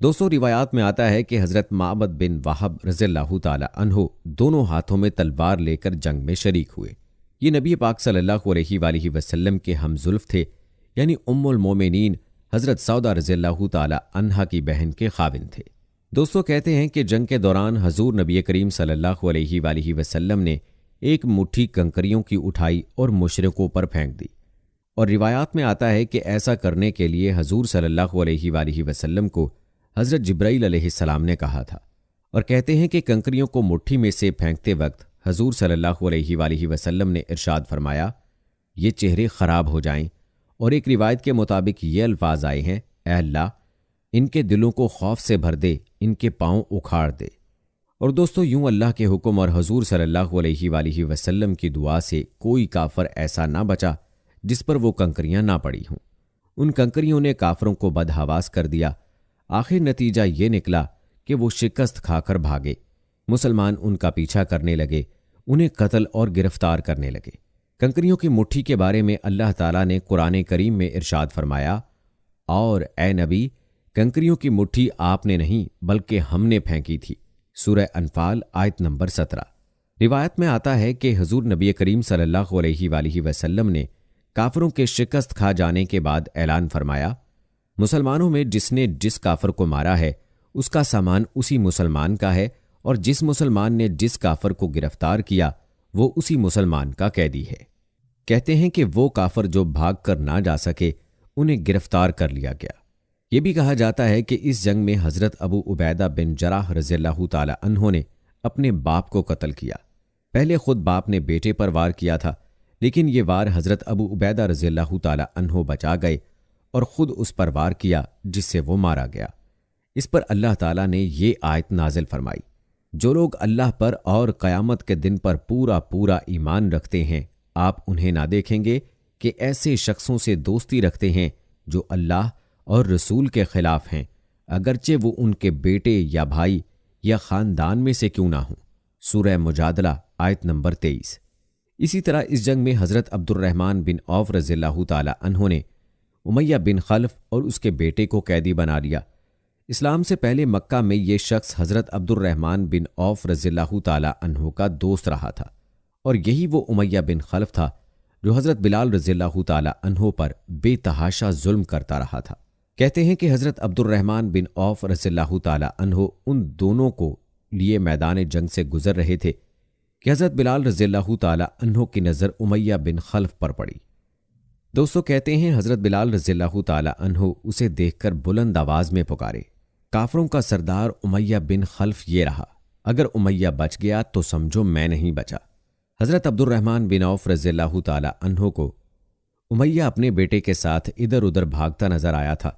دوستوں روایات میں آتا ہے کہ حضرت معبد بن وہب رضی اللہ تعالی عنہ دونوں ہاتھوں میں تلوار لے کر جنگ میں شریک ہوئے۔ یہ نبی پاک صلی اللہ علیہ وآلہ وسلم کے ہم زلف تھے، یعنی ام المومنین حضرت سودا رضی اللہ تعالی عنہا کی بہن کے خاوند تھے۔ دوستوں کہتے ہیں کہ جنگ کے دوران حضور نبی کریم صلی اللہ علیہ وآلہ وسلم نے ایک مٹھی کنکریوں کی اٹھائی اور مشرکوں پر پھینک دی، اور روایات میں آتا ہے کہ ایسا کرنے کے لیے حضور صلی اللہ علیہ وآلہ وسلم کو حضرت جبرائیل علیہ السلام نے کہا تھا، اور کہتے ہیں کہ کنکریوں کو مٹھی میں سے پھینکتے وقت حضور صلی اللہ علیہ وآلہ وسلم نے ارشاد فرمایا، یہ چہرے خراب ہو جائیں، اور ایک روایت کے مطابق یہ الفاظ آئے ہیں، اے اللہ ان کے دلوں کو خوف سے بھر دے، ان کے پاؤں اکھاڑ دے۔ اور دوستو یوں اللہ کے حکم اور حضور صلی اللہ علیہ وآلہ وسلم کی دعا سے کوئی کافر ایسا نہ بچا جس پر وہ کنکریاں نہ پڑی ہوں۔ ان کنکریوں نے کافروں کو بدحواس کر دیا۔ آخر نتیجہ یہ نکلا کہ وہ شکست کھا کر بھاگے۔ مسلمان ان کا پیچھا کرنے لگے، انہیں قتل اور گرفتار کرنے لگے۔ کنکریوں کی مٹھی کے بارے میں اللہ تعالیٰ نے قرآن کریم میں ارشاد فرمایا، اور اے نبی کنکریوں کی مٹھی آپ نے نہیں بلکہ ہم نے پھینکی تھی۔ سورہ انفال آیت نمبر 17۔ روایت میں آتا ہے کہ حضور نبی کریم صلی اللہ علیہ وآلہ وسلم نے کافروں کے شکست کھا جانے کے بعد اعلان فرمایا، مسلمانوں میں جس نے جس کافر کو مارا ہے اس کا سامان اسی مسلمان کا ہے، اور جس مسلمان نے جس کافر کو گرفتار کیا وہ اسی مسلمان کا قیدی ہے۔ کہتے ہیں کہ وہ کافر جو بھاگ کر نہ جا سکے انہیں گرفتار کر لیا گیا۔ یہ بھی کہا جاتا ہے کہ اس جنگ میں حضرت ابو عبیدہ بن جراح رضی اللہ تعالی عنہ نے اپنے باپ کو قتل کیا۔ پہلے خود باپ نے بیٹے پر وار کیا تھا، لیکن یہ وار حضرت ابو عبیدہ رضی اللہ تعالی عنہ بچا گئے اور خود اس پر وار کیا جس سے وہ مارا گیا۔ اس پر اللہ تعالیٰ نے یہ آیت نازل فرمائی، جو لوگ اللہ پر اور قیامت کے دن پر پورا پورا ایمان رکھتے ہیں، آپ انہیں نہ دیکھیں گے کہ ایسے شخصوں سے دوستی رکھتے ہیں جو اللہ اور رسول کے خلاف ہیں، اگرچہ وہ ان کے بیٹے یا بھائی یا خاندان میں سے کیوں نہ ہوں۔ سورہ مجادلہ آیت نمبر 23۔ اسی طرح اس جنگ میں حضرت عبد الرحمن بن عوف رضی اللہ تعالی عنہ نے امیہ بن خلف اور اس کے بیٹے کو قیدی بنا لیا۔ اسلام سے پہلے مکہ میں یہ شخص حضرت عبد الرحمن بن عوف رضی اللہ تعالی عنہ کا دوست رہا تھا، اور یہی وہ امیہ بن خلف تھا جو حضرت بلال رضی اللہ تعالی عنہ پر بے تحاشا ظلم کرتا رہا تھا۔ کہتے ہیں کہ حضرت عبد الرحمن بن عوف رضی اللہ تعالی عنہ ان دونوں کو لیے میدان جنگ سے گزر رہے تھے کہ حضرت بلال رضی اللہ تعالی عنہ کی نظر امیہ بن خلف پر پڑی۔ دوستو کہتے ہیں حضرت بلال رضی اللہ تعالی عنہ اسے دیکھ کر بلند آواز میں پکارے، کافروں کا سردار امیہ بن خلف یہ رہا، اگر امیہ بچ گیا تو سمجھو میں نہیں بچا۔ حضرت عبد الرحمن بن عوف رضی اللہ تعالی عنہ کو امیہ اپنے بیٹے کے ساتھ ادھر ادھر بھاگتا نظر آیا تھا۔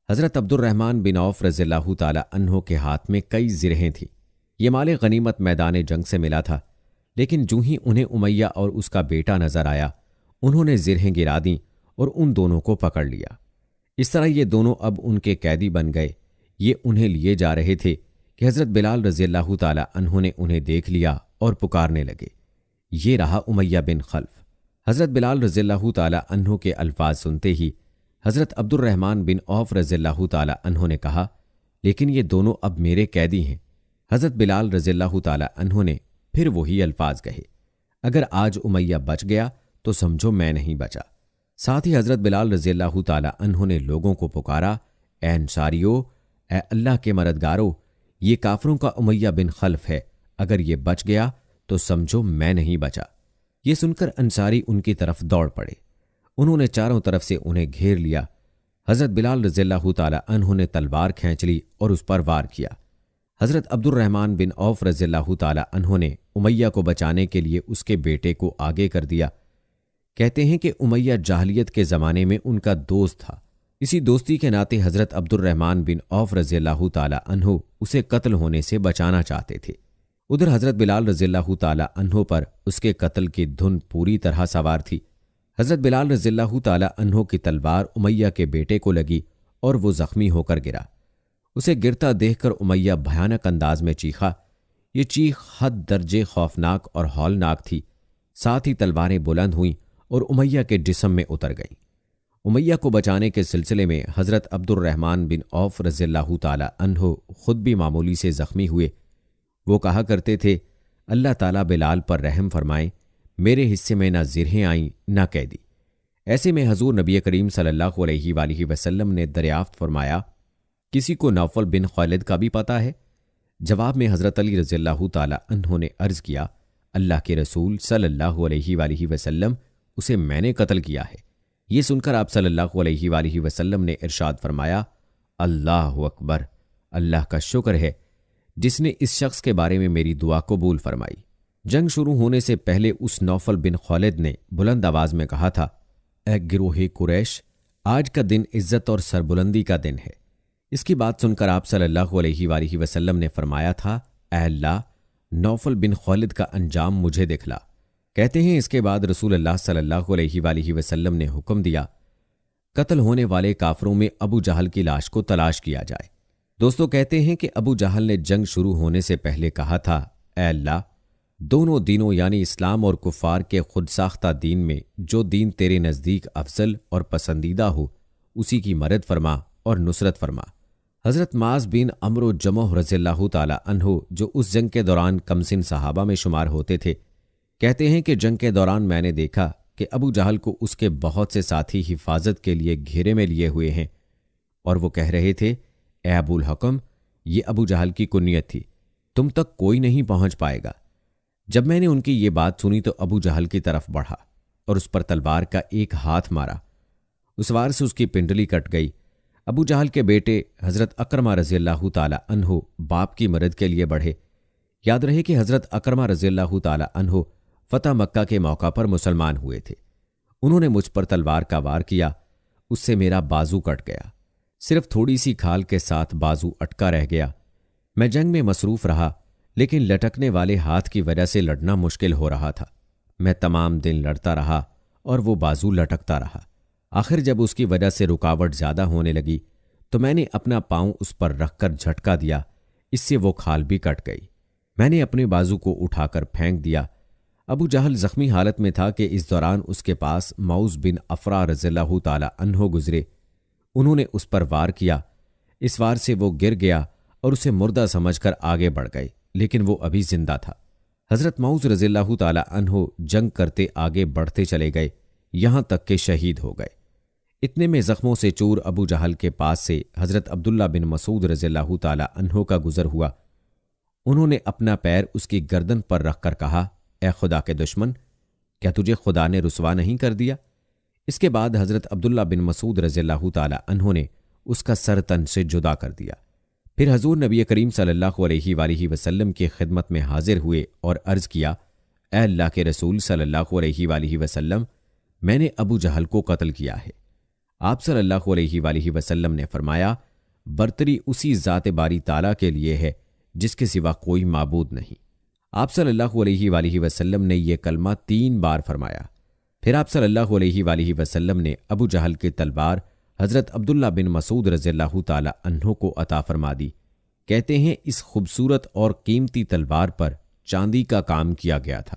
حضرت عبد الرحمن بن عوف رضی اللہ تعالی عنہ کے ہاتھ میں کئی زرہیں تھیں۔ یہ مال غنیمت میدان جنگ سے ملا تھا، لیکن جو ہی انہیں امیہ اور اس کا بیٹا نظر آیا انہوں نے زرہیں گرا دیں اور ان دونوں کو پکڑ لیا۔ اس طرح یہ دونوں اب ان کے قیدی بن گئے۔ یہ انہیں لیے جا رہے تھے کہ حضرت بلال رضی اللہ تعالی عنہ نے انہیں دیکھ لیا اور پکارنے لگے، یہ رہا امیہ بن خلف۔ حضرت بلال رضی اللہ تعالی عنہ کے الفاظ سنتے ہی حضرت عبد الرحمن بن عوف رضی اللہ تعالی عنہ نے کہا، لیکن یہ دونوں اب میرے قیدی ہیں۔ حضرت بلال رضی اللہ تعالی عنہ نے پھر وہی الفاظ کہے، اگر آج امیہ بچ گیا تو سمجھو میں نہیں بچا۔ ساتھ ہی حضرت بلال رضی اللہ تعالی عنہ نے لوگوں کو پکارا، اے انصاریو، اے اللہ کے مددگارو، یہ کافروں کا امیہ بن خلف ہے، اگر یہ بچ گیا تو سمجھو میں نہیں بچا۔ یہ سن کر انصاری ان کی طرف دوڑ پڑے، انہوں نے چاروں طرف سے انہیں گھیر لیا۔ حضرت بلال رضی اللہ تعالی عنہ نے تلوار کھینچ لی اور اس پر وار کیا۔ حضرت عبد الرحمن بن عوف رضی اللہ تعالی عنہ نے امیہ کو بچانے کے لیے اس کے بیٹے کو آگے کر دیا۔ کہتے ہیں کہ امیہ جاہلیت کے زمانے میں ان کا دوست تھا، اسی دوستی کے ناطے حضرت عبد الرحمن بن عوف رضی اللہ تعالی عنہ اسے قتل ہونے سے بچانا چاہتے تھے۔ ادھر حضرت بلال رضی اللہ تعالی عنہ پر اس کے قتل کی دھن پوری طرح سوار تھی۔ حضرت بلال رضی اللہ تعالی عنہ کی تلوار امیہ کے بیٹے کو لگی اور وہ زخمی ہو کر گرا۔ اسے گرتا دیکھ کر امیہ بھیانک انداز میں چیخا۔ یہ چیخ حد درجے خوفناک اور ہولناک تھی۔ ساتھ ہی تلواریں بلند ہوئیں اور امیہ کے جسم میں اتر گئیں۔ امیہ کو بچانے کے سلسلے میں حضرت عبد الرحمن بن عوف رضی اللہ تعالی عنہ خود بھی معمولی سے زخمی ہوئے۔ وہ کہا کرتے تھے، اللہ تعالیٰ بلال پر رحم فرمائے، میرے حصے میں نہ زرہیں آئیں نہ قیدی۔ ایسے میں حضور نبی کریم صلی اللہ علیہ وآلہ وسلم نے دریافت فرمایا، کسی کو نوفل بن خالد کا بھی پتہ ہے؟ جواب میں حضرت علی رضی اللہ تعالی عنہ نے عرض کیا، اللہ کے رسول صلی اللہ علیہ وآلہ وسلم، اسے میں نے قتل کیا ہے۔ یہ سن کر آپ صلی اللہ علیہ وآلہ وسلم نے ارشاد فرمایا، اللہ اکبر، اللہ کا شکر ہے جس نے اس شخص کے بارے میں میری دعا قبول فرمائی۔ جنگ شروع ہونے سے پہلے اس نوفل بن خالد نے بلند آواز میں کہا تھا، اے گروہ قریش، آج کا دن عزت اور سربلندی کا دن ہے۔ اس کی بات سن کر آپ صلی اللہ علیہ وآلہ وسلم نے فرمایا تھا، اے اللہ، نوفل بن خالد کا انجام مجھے دکھلا۔ کہتے ہیں اس کے بعد رسول اللہ صلی اللہ علیہ وآلہ وسلم نے حکم دیا، قتل ہونے والے کافروں میں ابو جہل کی لاش کو تلاش کیا جائے۔ دوستو کہتے ہیں کہ ابو جہل نے جنگ شروع ہونے سے پہلے کہا تھا، اے اللہ، دونوں دینوں یعنی اسلام اور کفار کے خود ساختہ دین میں جو دین تیرے نزدیک افضل اور پسندیدہ ہو، اسی کی مدد فرما اور نصرت فرما۔ حضرت معاذ بن عمرو جمح رضی اللہ تعالی عنہ جو اس جنگ کے دوران کمسن صحابہ میں شمار ہوتے تھے، کہتے ہیں کہ جنگ کے دوران میں نے دیکھا کہ ابو جہل کو اس کے بہت سے ساتھی حفاظت کے لیے گھیرے میں لیے ہوئے ہیں، اور وہ کہہ رہے تھے، اے ابو الحکم، یہ ابو جہل کی کنیت تھی، تم تک کوئی نہیں پہنچ پائے گا۔ جب میں نے ان کی یہ بات سنی تو ابو جہل کی طرف بڑھا اور اس پر تلوار کا ایک ہاتھ مارا، اس وار سے اس کی پنڈلی کٹ گئی۔ ابو جہل کے بیٹے حضرت اکرمہ رضی اللہ تعالی عنہ باپ کی مدد کے لیے بڑھے۔ یاد رہے کہ حضرت اکرمہ رضی اللہ تعالی عنہ فتح مکہ کے موقع پر مسلمان ہوئے تھے۔ انہوں نے مجھ پر تلوار کا وار کیا، اس سے میرا بازو کٹ گیا، صرف تھوڑی سی کھال کے ساتھ بازو اٹکا رہ گیا۔ میں جنگ میں مصروف رہا، لیکن لٹکنے والے ہاتھ کی وجہ سے لڑنا مشکل ہو رہا تھا۔ میں تمام دن لڑتا رہا اور وہ بازو لٹکتا رہا۔ آخر جب اس کی وجہ سے رکاوٹ زیادہ ہونے لگی تو میں نے اپنا پاؤں اس پر رکھ کر جھٹکا دیا، اس سے وہ کھال بھی کٹ گئی۔ میں نے اپنے بازو کو اٹھا کر پھینک دیا۔ ابو جہل زخمی حالت میں تھا کہ اس دوران اس کے پاس معوذ بن افرا رضی اللہ تعالی عنہ گزرے۔ انہوں نے اس پر وار کیا، اس وار سے وہ گر گیا اور اسے مردہ سمجھ کر آگے بڑھ گئے، لیکن وہ ابھی زندہ تھا۔ حضرت معوذ رضی اللہ تعالی عنہ جنگ کرتے آگے بڑھتے چلے گئے، یہاں تک کہ شہید ہو گئے۔ اتنے میں زخموں سے چور ابو جہل کے پاس سے حضرت عبداللہ بن مسعود رضی اللہ تعالی عنہ کا گزر ہوا۔ انہوں نے اپنا پیر اس کی گردن پر رکھ کر کہا، اے خدا کے دشمن، کیا تجھے خدا نے رسوا نہیں کر دیا؟ اس کے بعد حضرت عبداللہ بن مسعود رضی اللہ تعالی عنہ نے اس کا سر تن سے جدا کر دیا۔ پھر حضور نبی کریم صلی اللہ علیہ وآلہ وسلم کی خدمت میں حاضر ہوئے اور عرض کیا، اے اللہ کے رسول صلی اللہ علیہ وآلہ وسلم، میں نے ابو جہل کو قتل کیا ہے۔ آپ صلی اللہ علیہ وآلہ وسلم نے فرمایا، برتری اسی ذات باری تعالیٰ کے لیے ہے جس کے سوا کوئی معبود نہیں۔ آپ صلی اللہ علیہ وآلہ وسلم نے یہ کلمہ 3 بار فرمایا۔ پھر آپ صلی اللہ علیہ وآلہ وسلم نے ابو جہل کی تلوار حضرت عبداللہ بن مسعود رضی اللہ تعالی عنہ کو عطا فرما دی۔ کہتے ہیں اس خوبصورت اور قیمتی تلوار پر چاندی کا کام کیا گیا تھا۔